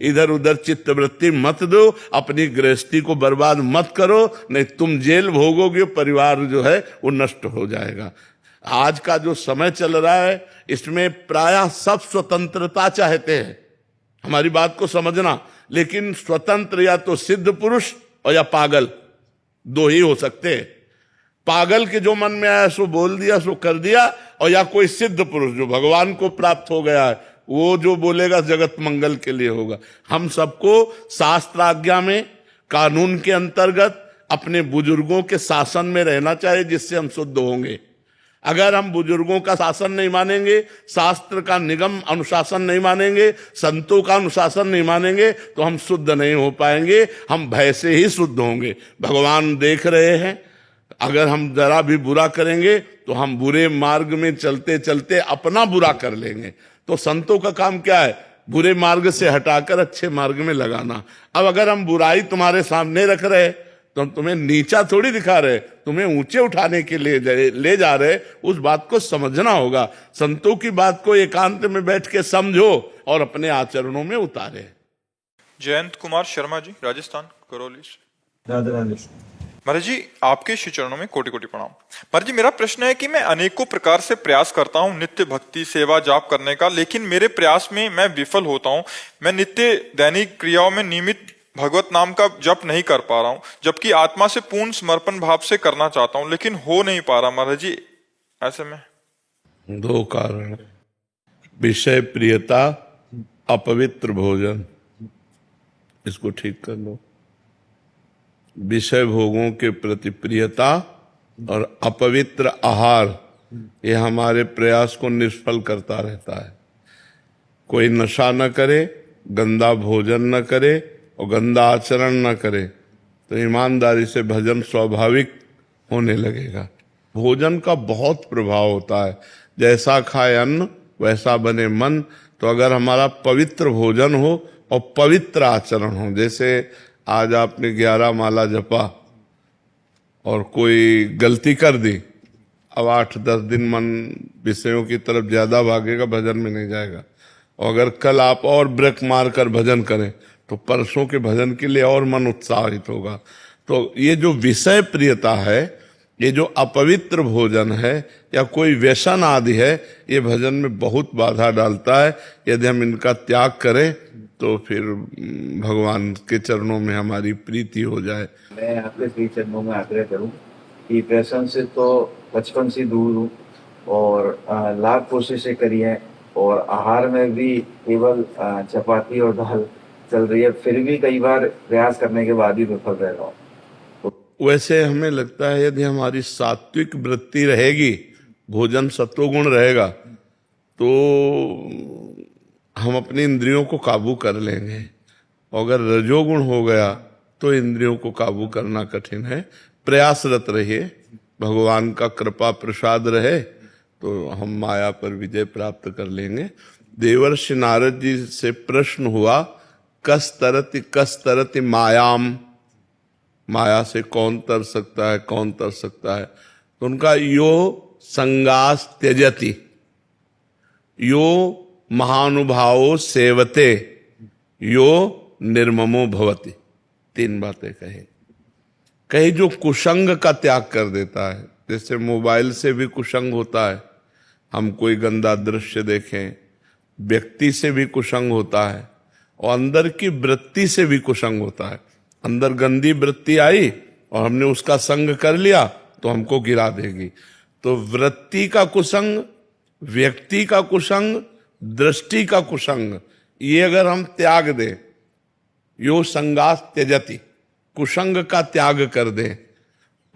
इधर उधर चित्तवृत्ति मत दो, अपनी गृहस्थी को बर्बाद मत करो, नहीं तुम जेल भोगोगे, परिवार जो है वो नष्ट हो जाएगा। आज का जो समय चल रहा है इसमें प्रायः सब स्वतंत्रता चाहते हैं, हमारी बात को समझना। लेकिन स्वतंत्र या तो सिद्ध पुरुष और या पागल, दो ही हो सकते हैं। पागल के जो मन में आया सो बोल दिया, सो कर दिया, और या कोई सिद्ध पुरुष जो भगवान को प्राप्त हो गया है, वो जो बोलेगा जगत मंगल के लिए होगा। हम सबको शास्त्र आज्ञा में, कानून के अंतर्गत अपने बुजुर्गों के शासन में रहना चाहिए, जिससे हम शुद्ध होंगे। अगर हम बुजुर्गों का शासन नहीं मानेंगे, शास्त्र का निगम अनुशासन नहीं मानेंगे, संतों का अनुशासन नहीं मानेंगे, तो हम शुद्ध नहीं हो पाएंगे, हम भय से ही शुद्ध होंगे। भगवान देख रहे हैं, अगर हम जरा भी बुरा करेंगे तो हम बुरे मार्ग में चलते चलते अपना बुरा कर लेंगे। तो संतों का काम क्या है? बुरे मार्ग से हटाकर अच्छे मार्ग में लगाना। अब अगर हम बुराई तुम्हारे सामने रख रहे तो हम तुम्हें नीचा थोड़ी दिखा रहे, तुम्हें ऊंचे उठाने के लिए ले जा रहे। उस बात को समझना होगा। संतों की बात को एकांत में बैठ के समझो और अपने आचरणों में उतारे। जयंत कुमार शर्मा जी, राजस्थान, करौली से। राधे राधे। महाराज जी, आपके श्री चरणों में कोटि कोटि प्रणाम। महाराज जी, मेरा प्रश्न है कि मैं अनेकों प्रकार से प्रयास करता हूँ नित्य भक्ति सेवा जाप करने का, लेकिन मेरे प्रयास में मैं विफल होता हूँ। मैं नित्य दैनिक क्रियाओं में नियमित भगवत नाम का जप नहीं कर पा रहा हूँ, जबकि आत्मा से पूर्ण समर्पण भाव से करना चाहता हूँ, लेकिन हो नहीं पा रहा। महाराज जी, ऐसे में दो कारण, विषय प्रियता, अपवित्र भोजन, इसको ठीक कर लो। विषय भोगों के प्रति प्रियता और अपवित्र आहार, ये हमारे प्रयास को निष्फल करता रहता है। कोई नशा न करे, गंदा भोजन न करे और गंदा आचरण न करे, तो ईमानदारी से भजन स्वाभाविक होने लगेगा। भोजन का बहुत प्रभाव होता है, जैसा खाए अन्न वैसा बने मन। तो अगर हमारा पवित्र भोजन हो और पवित्र आचरण हो, जैसे आज आपने 11 माला जपा और कोई गलती कर दी, अब 8-10 दिन मन विषयों की तरफ ज्यादा भागेगा, भजन में नहीं जाएगा। और अगर कल आप और ब्रेक मार कर भजन करें तो परसों के भजन के लिए और मन उत्साहित होगा। तो ये जो विषय प्रियता है, ये जो अपवित्र भोजन है या कोई व्यसन आदि है, ये भजन में बहुत बाधा डालता है। यदि हम इनका त्याग करें तो फिर भगवान के चरणों में हमारी प्रीति हो जाए। मैं आपके श्री चरणों में आग्रह करूं कि व्यसन से तो बचपन से दूर हूं और लाख कोशिशें करी हैं, और आहार में भी केवल चपाती और दाल चल रही है, फिर भी कई बार प्रयास करने के बाद ही विफल रह रहा हूं। वैसे हमें लगता है यदि हमारी सात्विक वृत्ति रहेगी, भोजन सत्वगुण रहेगा, तो हम अपनी इंद्रियों को काबू कर लेंगे। अगर रजोगुण हो गया तो इंद्रियों को काबू करना कठिन है। प्रयासरत रहिए, भगवान का कृपा प्रसाद रहे तो हम माया पर विजय प्राप्त कर लेंगे। देवर्षि नारद जी से प्रश्न हुआ, कस तरति मायाम, माया से कौन तर सकता है, कौन तर सकता है? तो उनका यो संगास त्यजति, यो महानुभावो सेवते, यो निर्ममो भवति। 3 बातें कही जो कुसंग का त्याग कर देता है। जैसे मोबाइल से भी कुसंग होता है, हम कोई गंदा दृश्य देखें, व्यक्ति से भी कुसंग होता है, और अंदर की वृत्ति से भी कुसंग होता है। अंदर गंदी वृत्ति आई और हमने उसका संग कर लिया तो हमको गिरा देगी। तो वृत्ति का कुसंग, व्यक्ति का कुसंग, दृष्टि का कुसंग, ये अगर हम त्याग दें, यो संगास त्यजति, कुसंग का त्याग कर दें,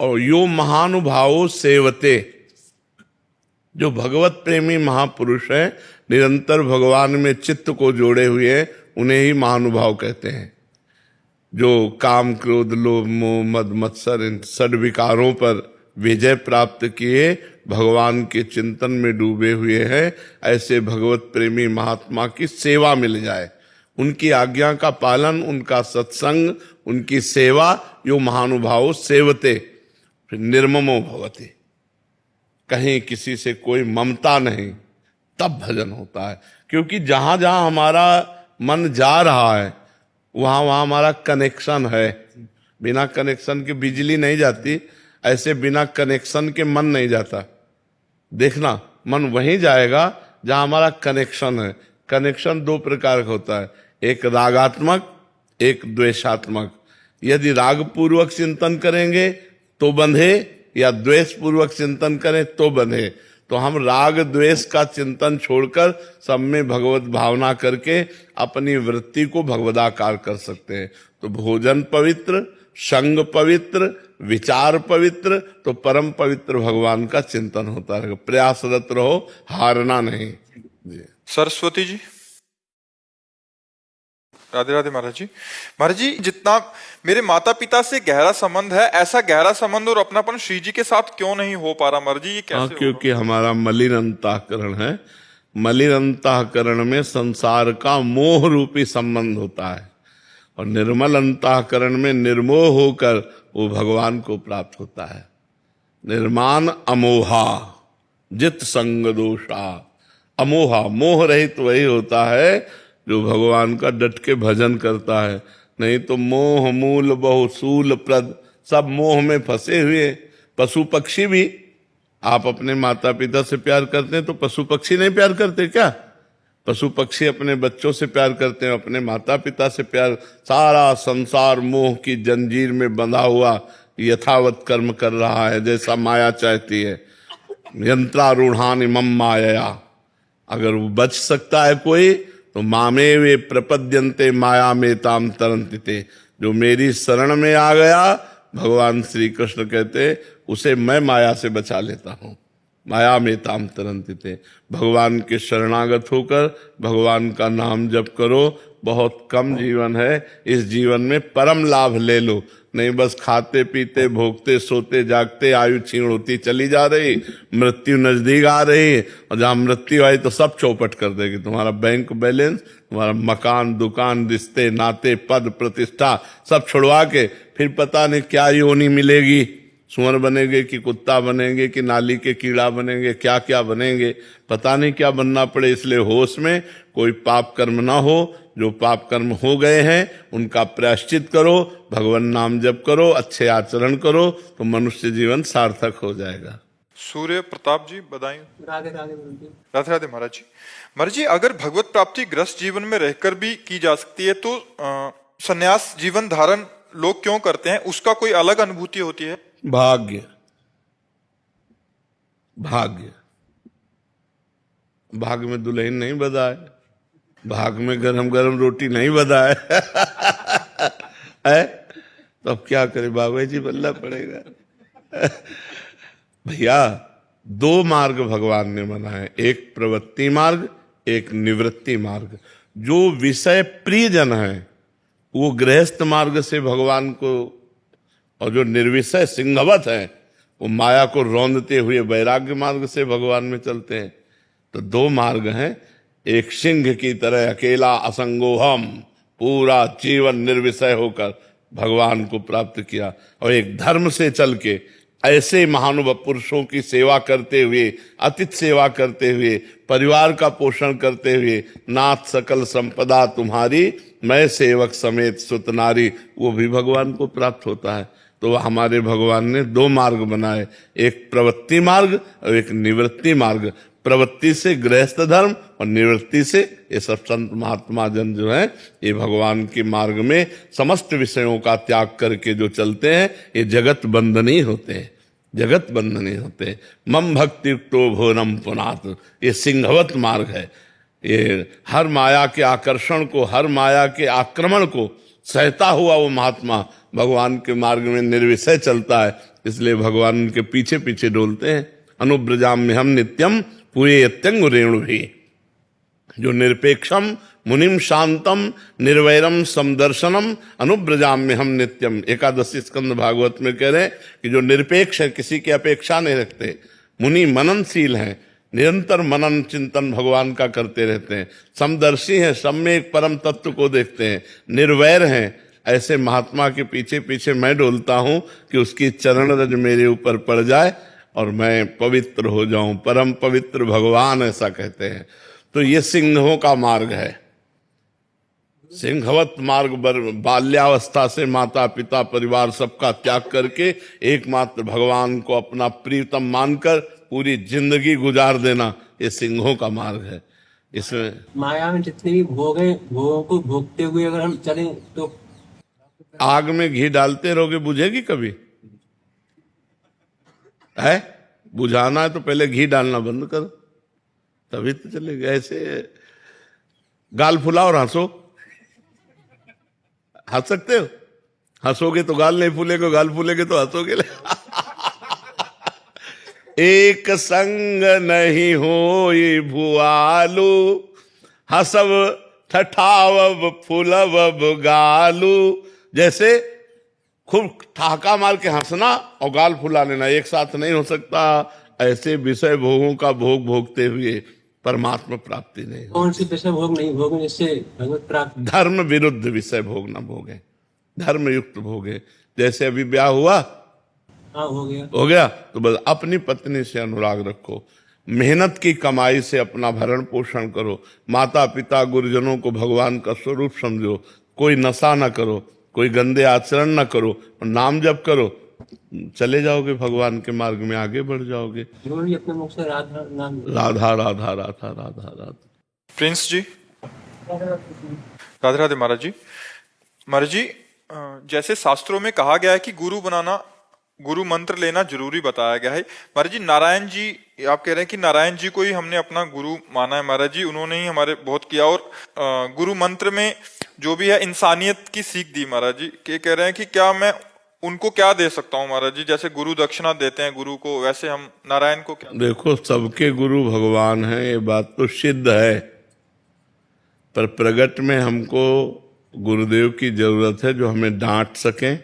और यो महानुभावो सेवते, जो भगवत प्रेमी महापुरुष है, निरंतर भगवान में चित्त को जोड़े हुए हैं, उन्हें ही महानुभाव कहते हैं। जो काम क्रोध लोभ मोह मद मत्सर इन षड विकारों पर विजय प्राप्त किए भगवान के चिंतन में डूबे हुए हैं, ऐसे भगवत प्रेमी महात्मा की सेवा मिल जाए, उनकी आज्ञा का पालन, उनका सत्संग, उनकी सेवा, यो महानुभाव सेवते, फिर निर्ममो भवति, कहीं किसी से कोई ममता नहीं, तब भजन होता है। क्योंकि जहां जहां हमारा मन जा रहा है वहां वहां हमारा कनेक्शन है। बिना कनेक्शन के बिजली नहीं जाती, ऐसे बिना कनेक्शन के मन नहीं जाता। देखना, मन वहीं जाएगा जहां हमारा कनेक्शन है। कनेक्शन दो प्रकार का होता है, एक रागात्मक, एक द्वेषात्मक। यदि राग पूर्वक चिंतन करेंगे तो बंधे, या द्वेष पूर्वक चिंतन करें तो बंधे। तो हम राग द्वेष का चिंतन छोड़कर सब में भगवत भावना करके अपनी वृत्ति को भगवदाकार कर सकते हैं। तो भोजन पवित्र, संग पवित्र, विचार पवित्र, तो परम पवित्र भगवान का चिंतन होता रहेगा। प्रयासरत रहो, हारना नहीं। जी। सरस्वती जी। राधे राधे महाराज जी। महाराज जी, जितना मेरे माता पिता से गहरा संबंध है, ऐसा गहरा संबंध और अपनापन श्री जी के साथ क्यों नहीं हो पा रहा महाराज जी? ये कैसे? क्योंकि हमारा मलिन अंतःकरण है। मलिन अंतःकरण में संसार का मोह रूपी संबंध होता है, और निर्मल अंतःकरण में निर्मोह होकर वो भगवान को प्राप्त होता है। निर्माण अमोहा जित संग दोषा। अमोहा, मोह रहित वही होता है जो भगवान का डट के भजन करता है। नहीं तो मोह मूल बहुसूल प्रद, सब मोह में फंसे हुए। पशु पक्षी भी, आप अपने माता पिता से प्यार करते हैं तो पशु पक्षी नहीं प्यार करते क्या? पशु पक्षी अपने बच्चों से प्यार करते हैं, अपने माता पिता से प्यार। सारा संसार मोह की जंजीर में बंधा हुआ यथावत कर्म कर रहा है जैसा माया चाहती है। यंत्रारूढ़ानि मम माया। अगर वो बच सकता है कोई तो मामे वे प्रपद्यन्ते माया में ताम तरंतिते। जो मेरी शरण में आ गया, भगवान श्री कृष्ण कहते, उसे मैं माया से बचा लेता हूँ। माया में ताम तरंतिते। भगवान के शरणागत होकर भगवान का नाम जप करो। बहुत कम जीवन है, इस जीवन में परम लाभ ले लो। नहीं बस खाते पीते भोगते सोते जागते आयु क्षीण होती चली जा रही, मृत्यु नजदीक आ रही, और जहां मृत्यु आई तो सब चौपट कर देगी। तुम्हारा बैंक बैलेंस, तुम्हारा मकान दुकान रिश्ते नाते पद प्रतिष्ठा सब छुड़वा के फिर पता नहीं क्या योनि मिलेगी। सुअर बनेंगे कि कुत्ता बनेंगे कि नाली के कीड़ा बनेंगे, क्या क्या बनेंगे, पता नहीं क्या बनना पड़े। इसलिए होश में कोई पाप कर्म ना हो। जो पाप कर्म हो गए हैं उनका प्रायश्चित करो, भगवान नाम जप करो, अच्छे आचरण करो, तो मनुष्य जीवन सार्थक हो जाएगा। सूर्य प्रताप जी, बधाई। राधे राधे राधे राधे महाराज जी। महाराज जी, अगर भगवत प्राप्ति ग्रस्त जीवन में रहकर भी की जा सकती है तो संन्यास जीवन धारण लोग क्यों करते हैं? उसका कोई अलग अनुभूति होती है? भाग्य, भाग्य, भाग्य में दुल्हन नहीं बधा है, भाग्य में गरम गरम रोटी नहीं बधा है? तो अब क्या करे, बाबा जी बनना पड़ेगा। भैया, दो मार्ग भगवान ने बनाए, एक प्रवृत्ति मार्ग, एक निवृत्ति मार्ग। जो विषय प्रिय जन है वो गृहस्थ मार्ग से भगवान को, और जो निर्विषय सिंहवत है वो माया को रौंदते हुए वैराग्य मार्ग से भगवान में चलते हैं। तो दो मार्ग हैं, एक सिंह की तरह अकेला असंगोहम पूरा जीवन निर्विषय होकर भगवान को प्राप्त किया, और एक धर्म से चल के ऐसे महानुभाव पुरुषों की सेवा करते हुए, अतिथि सेवा करते हुए, परिवार का पोषण करते हुए, नाथ सकल संपदा तुम्हारी मैं सेवक समेत सुत नारी, वो भी भगवान को प्राप्त होता है। तो हमारे भगवान ने दो मार्ग बनाए, एक प्रवृत्ति मार्ग और एक निवृत्ति मार्ग। प्रवृत्ति से गृहस्थ धर्म और निवृत्ति से ये सब संत महात्मा जन जो हैं ये भगवान के मार्ग में समस्त विषयों का त्याग करके जो चलते हैं ये जगत बंधनी होते हैं। जगत बंधने होते। मम भक्ति युक्तो भोरम पुनात, ये सिंहवत मार्ग है। ये हर माया के आकर्षण को, हर माया के आक्रमण को सहता हुआ वो महात्मा भगवान के मार्ग में निर्विषय चलता है, इसलिए भगवान उनके पीछे पीछे डोलते हैं। अनुब्रजाम में हम नित्यम पूरे यत्यंग रेणु भी, जो निरपेक्षम मुनिम शांतम निर्वैरम समदर्शनम अनुब्रजाम में हम नित्यम, एकादशी स्कंद भागवत में कह रहे हैं कि जो निरपेक्ष है, किसी की अपेक्षा नहीं रखते, मुनि मननशील हैं, निरंतर मनन चिंतन भगवान का करते रहते हैं, समदर्शी हैं, सब में एक परम तत्व को देखते हैं, निर्वैर हैं, ऐसे महात्मा के पीछे पीछे मैं डोलता हूं कि उसकी चरण रज मेरे ऊपर पड़ जाए और मैं पवित्र हो जाऊं। परम पवित्र भगवान ऐसा कहते हैं। तो ये सिंहों का मार्ग है, सिंहवत मार्ग। बाल्यावस्था से माता पिता परिवार सबका त्याग करके एकमात्र भगवान को अपना प्रियतम मानकर पूरी जिंदगी गुजार देना, ये सिंहों का मार्ग है। इसमें माया में जितने भी भोग हैं, भोगों को भोगते हुए अगर हम चलें तो आग में घी डालते रहोगे, बुझेगी कभी? है बुझाना है तो पहले घी डालना बंद करो, तभी तो चलेगा। ऐसे गाल फुलाओ और हंसो, हंस सकते हो? हंसोगे तो गाल नहीं फूलेगा, गाल फूलेगे तो हंसोगे। एक संग नहीं होई भुआलू, हसब ठठावब फुलवब गालू। जैसे खूब ठहाका मार के हंसना और गाल फुला लेना एक साथ नहीं हो सकता। ऐसे विषय भोगों का भोग भोगते हुए परमात्मा प्राप्ति नहीं। कौन सी विषय भोग नहीं भोग जिससे भगवत प्राप्ति? धर्म विरुद्ध विषय भोग न भोगे, धर्म युक्त भोगे। जैसे अभी ब्याह हुआ, हाँ हो गया तो बस अपनी पत्नी से अनुराग रखो, मेहनत की कमाई से अपना भरण पोषण करो, माता पिता गुरुजनों को भगवान का स्वरूप समझो, कोई नशा न करो, कोई गंदे आचरण न करो, नाम जप करो, चले जाओगे भगवान के मार्ग में, आगे बढ़ जाओगे। अपने मुख से राधा नाम, राधा राधा राधा राधा राधा। प्रिंस जी, राधे राधे महाराज जी। महाराज जी, जैसे शास्त्रों में कहा गया है कि गुरु बनाना, गुरु मंत्र लेना जरूरी बताया गया है। महाराज जी, नारायण जी, आप कह रहे हैं कि नारायण जी को ही हमने अपना गुरु माना है। महाराज जी, उन्होंने ही हमारे बहुत किया, और गुरु मंत्र में जो भी है इंसानियत की सीख दी। महाराज जी के कह रहे हैं कि क्या मैं उनको क्या दे सकता हूँ महाराज जी? जैसे गुरु दक्षिणा देते हैं गुरु को, वैसे हम नारायण को क्या? देखो, सबके गुरु भगवान हैं, ये बात तो सिद्ध है, पर प्रगट में हमको गुरुदेव की जरूरत है जो हमें डांट सकें,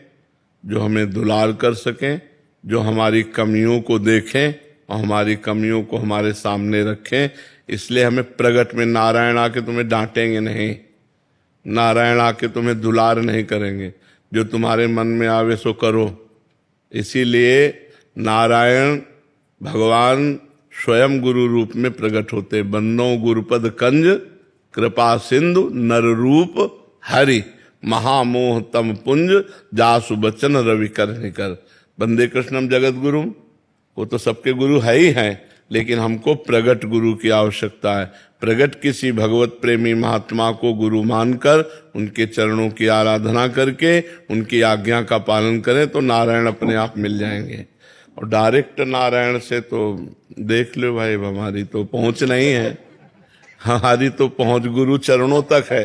जो हमें दुलार कर सकें, जो हमारी कमियों को देखें और हमारी कमियों को हमारे सामने रखें। इसलिए हमें प्रगट में, नारायण आके तुम्हें डांटेंगे नहीं, नारायण आके तुम्हें दुलार नहीं करेंगे, जो तुम्हारे मन में आवे सो करो। इसीलिए नारायण भगवान स्वयं गुरु रूप में प्रकट होते। बन्नो गुरुपद कंज कृपा सिंधु नर रूप हरि, महामोह तम पुंज जासु बचन रवि कर निकर। बंदे कृष्णम जगत गुरु, वो तो सबके गुरु है ही हैं, लेकिन हमको प्रगट गुरु की आवश्यकता है। प्रगट किसी भगवत प्रेमी महात्मा को गुरु मानकर उनके चरणों की आराधना करके उनकी आज्ञा का पालन करें तो नारायण अपने आप मिल जाएंगे। और डायरेक्ट नारायण से तो देख लो भाई, हमारी तो पहुंच नहीं है, हमारी तो पहुंच गुरु चरणों तक है,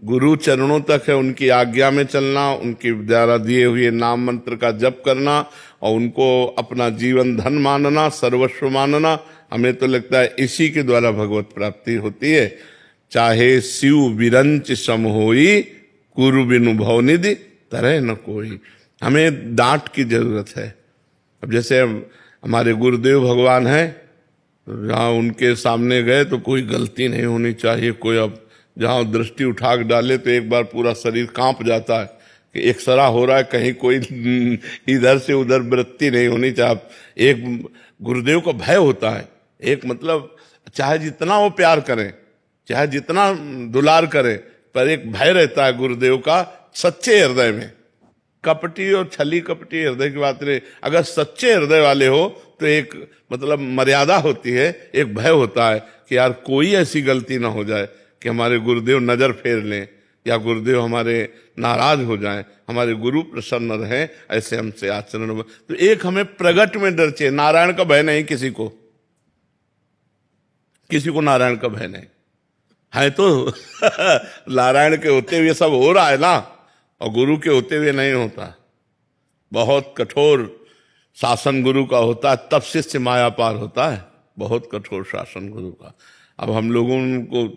गुरु चरणों तक है। उनकी आज्ञा में चलना, उनके द्वारा दिए हुए नाम मंत्र का जप करना और उनको अपना जीवन धन मानना, सर्वस्व मानना, हमें तो लगता है इसी के द्वारा भगवत प्राप्ति होती है। चाहे शिव विरंच सम होई, गुरु बिनु भवनिधि तरह न कोई। हमें डांट की जरूरत है। अब जैसे हमारे गुरुदेव भगवान हैं, जहाँ उनके सामने गए तो कोई गलती नहीं होनी चाहिए। कोई अब जहाँ दृष्टि उठा डाले तो एक बार पूरा शरीर कांप जाता है कि एक्सरा हो रहा है, कहीं कोई इधर से उधर वृत्ति नहीं होनी चाहिए। एक गुरुदेव को भय होता है, एक मतलब चाहे जितना वो प्यार करें, चाहे जितना दुलार करें, पर एक भय रहता है गुरुदेव का सच्चे हृदय में। कपटी और छली कपटी हृदय की बात नहीं, अगर सच्चे हृदय वाले हो तो एक मतलब मर्यादा होती है, एक भय होता है कि यार कोई ऐसी गलती ना हो जाए कि हमारे गुरुदेव नजर फेर लें, या गुरुदेव हमारे नाराज हो जाएं, हमारे गुरु प्रसन्न रहें, ऐसे हमसे आचरण में। तो एक हमें प्रगट में डर चाहिए, नारायण का भय नहीं किसी को नारायण का भय नहीं है। तो नारायण के होते हुए सब हो रहा है ना, और गुरु के होते हुए नहीं होता। बहुत कठोर शासन गुरु का होता है, तब शिष्य माया पार होता है। बहुत कठोर शासन गुरु का। अब हम लोगों को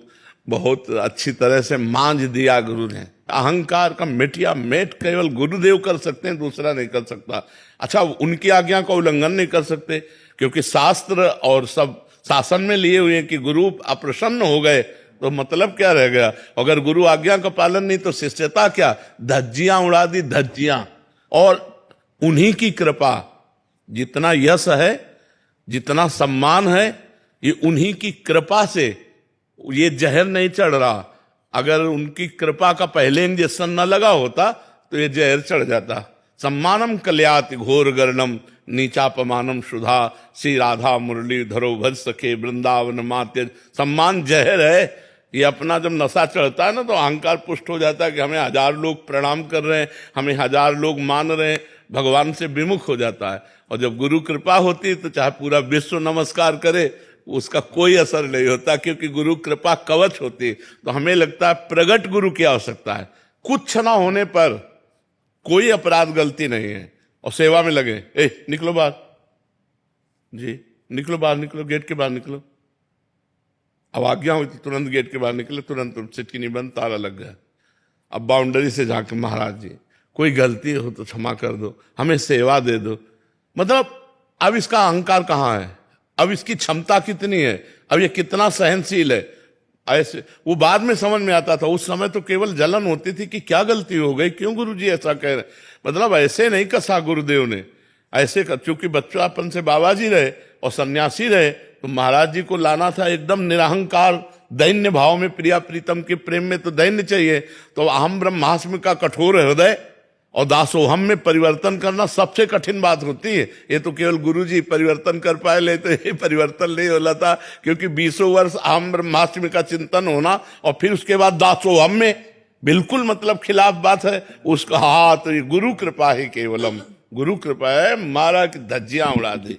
बहुत अच्छी तरह से मांझ दिया गुरु ने। अहंकार का मिटिया मेट केवल गुरुदेव कर सकते हैं, दूसरा नहीं कर सकता। अच्छा, उनकी आज्ञा का उल्लंघन नहीं कर सकते, क्योंकि शास्त्र और सब शासन में लिए हुए हैं कि गुरु अप्रसन्न हो गए तो मतलब क्या रह गया। अगर गुरु आज्ञा का पालन नहीं तो शिष्यता क्या, धज्जियां उड़ा दी, धज्जियां। और उन्हीं की कृपा, जितना यश है, जितना सम्मान है, ये उन्हीं की कृपा से ये जहर नहीं चढ़ रहा। अगर उनकी कृपा का पहले इंजेक्शन न लगा होता तो ये जहर चढ़ जाता। सम्मानम कल्याति घोर गर्णम नीचापमानम सुधा, श्री राधा मुरली धरो भज सके वृंदावन मात्य। सम्मान जहर है। ये अपना जब नशा चढ़ता है ना तो अहंकार पुष्ट हो जाता है कि हमें 1000 लोग प्रणाम कर रहे हैं, हमें 1000 लोग मान रहे हैं, भगवान से विमुख हो जाता है। और जब गुरु कृपा होती है तो चाहे पूरा विश्व नमस्कार करे, उसका कोई असर नहीं होता, क्योंकि गुरु कृपा कवच होती है। तो हमें लगता है प्रगट गुरु की आवश्यकता है। कुछ ना होने पर कोई अपराध गलती नहीं है, और सेवा में लगे। निकलो बाहर जी, निकलो बाहर, निकलो गेट के बाहर निकलो। अब आज्ञा हुई तो तुरंत गेट के बाहर निकले, तुरंत सिटकी नहीं बंद, ताला लग गया। अब बाउंड्री से जाके महाराज जी कोई गलती हो तो क्षमा कर दो, हमें सेवा दे दो। मतलब अब इसका अहंकार कहाँ है, अब इसकी क्षमता कितनी है, अब ये कितना सहनशील है। ऐसे वो बाद में समझ में आता था, उस समय तो केवल जलन होती थी कि क्या गलती हो गई, क्यों गुरुजी ऐसा कह रहे। मतलब ऐसे नहीं कसा गुरुदेव ने, ऐसे चूंकि बच्चापन से बाबा जी रहे और सन्यासी रहे, तो महाराज जी को लाना था एकदम निरहंकार दैन्य भाव में। प्रिया प्रीतम के प्रेम में तो दैन्य चाहिए। तो अहम ब्रह्मास्मि का कठोर हृदय और दासोहम में परिवर्तन करना सबसे कठिन बात होती है। ये तो केवल गुरुजी परिवर्तन कर पाए, ले तो ये परिवर्तन नहीं होला था, क्योंकि 20 वर्ष अहम ब्रह्मास्मि का चिंतन होना और फिर उसके बाद दासोहम में, बिल्कुल मतलब खिलाफ बात है उसका। हाँ, तो ये गुरु कृपा ही केवलम, गुरु कृपा है। मारा की धज्जियां उड़ा दी,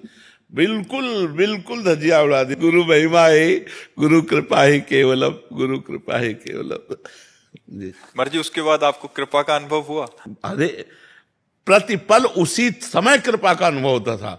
बिल्कुल बिल्कुल धज्जियां उड़ा दी। गुरु महिमा ही, गुरु कृपा ही केवलम, गुरु कृपा ही केवलम जी। महाराज जी, उसके बाद आपको कृपा का अनुभव हुआ? अरे प्रतिपल उसी समय कृपा का अनुभव होता था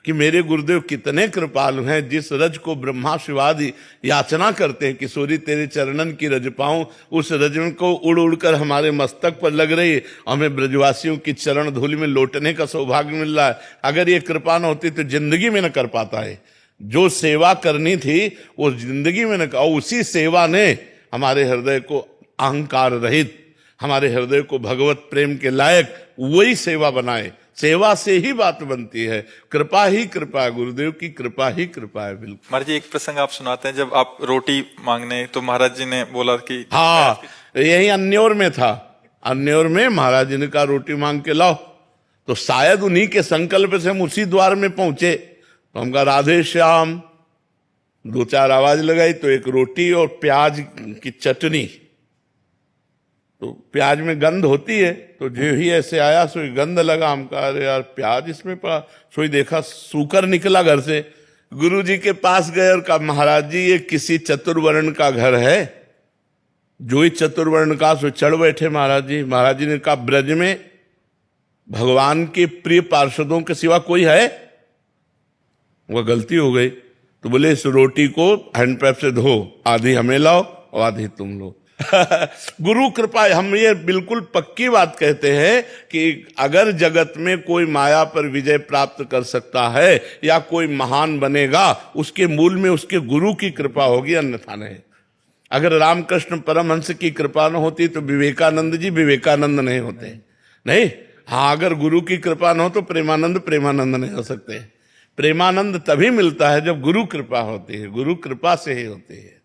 कि मेरे गुरुदेव कितने कृपालु हैं। जिस रज को ब्रह्मा शिवादि याचना करते हैं, किशोरी तेरे चरणन की रज पाऊं, उस रज को उड़ उड़कर हमारे मस्तक पर लग रही है। हमें ब्रजवासियों की चरण धूलि में लौटने का सौभाग्य मिल रहा है। अगर ये कृपा न होती तो जिंदगी में न कर पाता है। जो सेवा करनी थी वो जिंदगी में न, और उसी सेवा ने हमारे हृदय को अहंकार रहित, हमारे हृदय को भगवत प्रेम के लायक वही सेवा बनाए। सेवा से ही बात बनती है। कृपा ही कृपा है, गुरुदेव की कृपा ही कृपा है। बिल्कुल। महाराज जी, एक प्रसंग आप सुनाते हैं, जब आप रोटी मांगने तो महाराज जी ने बोला कि हाँ, यही अन्योर में था। अन्योर में महाराज जी ने कहा रोटी मांग के लाओ, तो शायद उन्हीं के संकल्प से हम उसी द्वार में पहुंचे। तो हम कहा राधे श्याम, 2-4 आवाज लगाई तो एक रोटी और प्याज की चटनी। तो प्याज में गंध होती है, तो जो ही ऐसे आया सोई गंध लगा। हम कहा अरे यार प्याज इसमें पड़ा, सोई देखा सूकर निकला घर से। गुरु जी के पास गए और कहा महाराज जी ये किसी चतुर्वर्ण का घर है। जो ही चतुर्वर्ण का सो चढ़ बैठे महाराज जी। महाराज जी ने कहा ब्रज में भगवान के प्रिय पार्षदों के सिवा कोई है? वह गलती हो गई। तो बोले इस रोटी को हैंडपैप से धो, आधी हमें लाओ और आधी तुम लो। गुरु कृपा। हम ये बिल्कुल पक्की बात कहते हैं कि अगर जगत में कोई माया पर विजय प्राप्त कर सकता है या कोई महान बनेगा, उसके मूल में उसके गुरु की कृपा होगी, अन्यथा नहीं। अगर रामकृष्ण परमहंस की कृपा न होती तो विवेकानंद जी विवेकानंद नहीं होते। नहीं, हाँ, अगर गुरु की कृपा न हो तो प्रेमानंद प्रेमानंद नहीं हो सकते। प्रेमानंद तभी मिलता है जब गुरु कृपा होती है, गुरु कृपा से ही होती है।